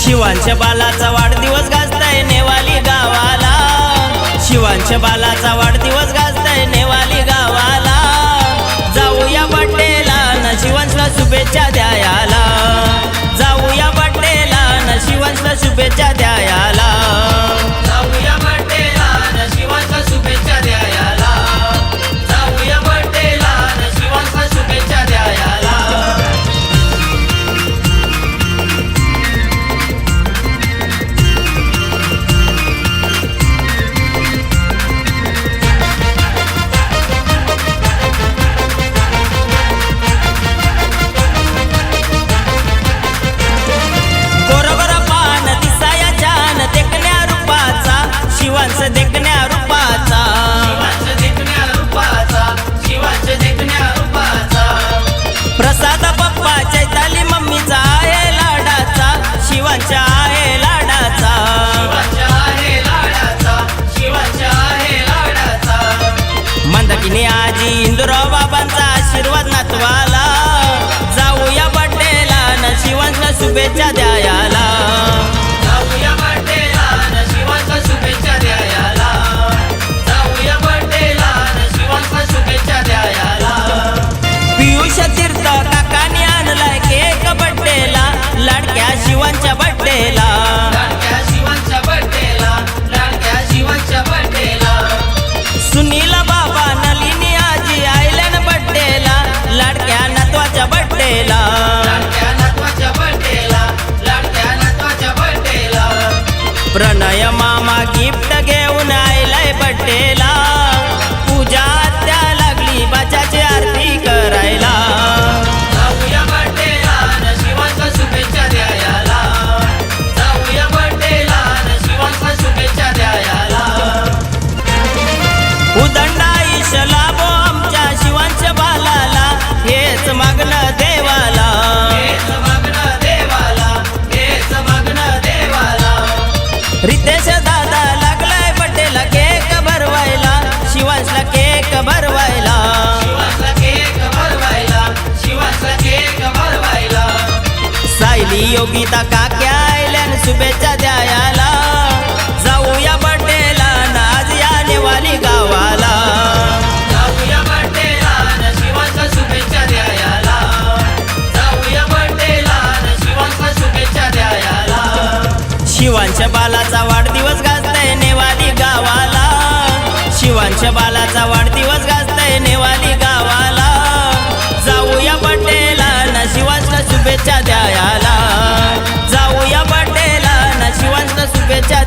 शिवांच्या बालाचा वाढदिवस गाजताय नेवाली गावाला, शिवांच्या बालाचा वाढदिवस गाजताय नेवाली गावाला। जाऊया बड्डेला न शिवांशला शुभेच्छा द्यायला, जाऊया बड्डेला न शिवांशला शुभेच्छा द्यायला, जाऊया बड्डेला न शिवांशला शुभेच्छा द्यायला, जाऊया बड्डेला न शिवांशला शुभेच्छा द्यायला। शिवांश देखण्या रूपाचा, शिवांश देखण्या रूपाचा, शिवांश देखण्या रूपाचा। प्रसाद पप्पा चैताली मम्मीचा आहे लाडाचा, शिवांश आहे लाडाचा, शिवांश आहे लाडाचा, शिवांश आहे लाडाचा। मंदकिनी आजी इंदुराव बाबांचा आशीर्वाद नातवाला, जाऊया बड्डेला न शिवांशला शुभेच्छा द्यायला, जाऊया बड्डेला न शिवांशला शुभेच्छा द्यायला, जाऊया बड्डेला न शिवांशला शुभेच्छा द्यायला। पियुष तीर्थ काकांनी आणलाय केक बड्डेला, लाडक्या शिवांच्या बड्डेला, लाडक्या शिवांच्या बड्डेला, लाडक्या शिवांच्या बड्डेला। सुनील बाबा नलिनी आजी आयलन बड्डेला, लाडक्या नातवाच्या बड्डेला, लाडक्या नातवाच्या बड्डेला, लाडक्या नातवाच्या बड्डेला। प्रणय मामा गिफ्ट घेऊन आयलाय बड्डेला, पूजा आत्या लागली बाच्याची आरती करायला, जाऊया बड्डेला न शिवांशला शुभेच्छा द्यायला, जाऊया बड्डेला न शिवांशला शुभेच्छा द्यायला। उदंडा ईश लाभो आमच्या शिवांश बालाला, हेच मागणं देवाला, हेच मागणं देवाला, हेच मागणं देवाला। रितेश दादा लागलाय बड्डेला केक भरवायला, शिवांशला केक भरवायला, शिवांशला केक भरवायला, शिवांशला केक भरवायला। सायली योगिता काक्या आयल्यान शुभेच्छा द्यायला, जाऊया बड्डेला न आज या नेवाली गावाला, जाऊया बड्डेला न शिवांशला शुभेच्छा द्यायला, जाऊया बड्डेला न शिवांशला शुभेच्छा द्यायला। शिवांच्या बालाचा वाढदिवस गाजताय नेवाली गावाला, शिवांच्या बालाचा वाढदिवस गाजताय नेवाली गावाला। जाऊया बड्डेला न शिवांशला शुभेच्छा द्यायला, जाऊया बड्डेला न शिवांशला शुभेच्छा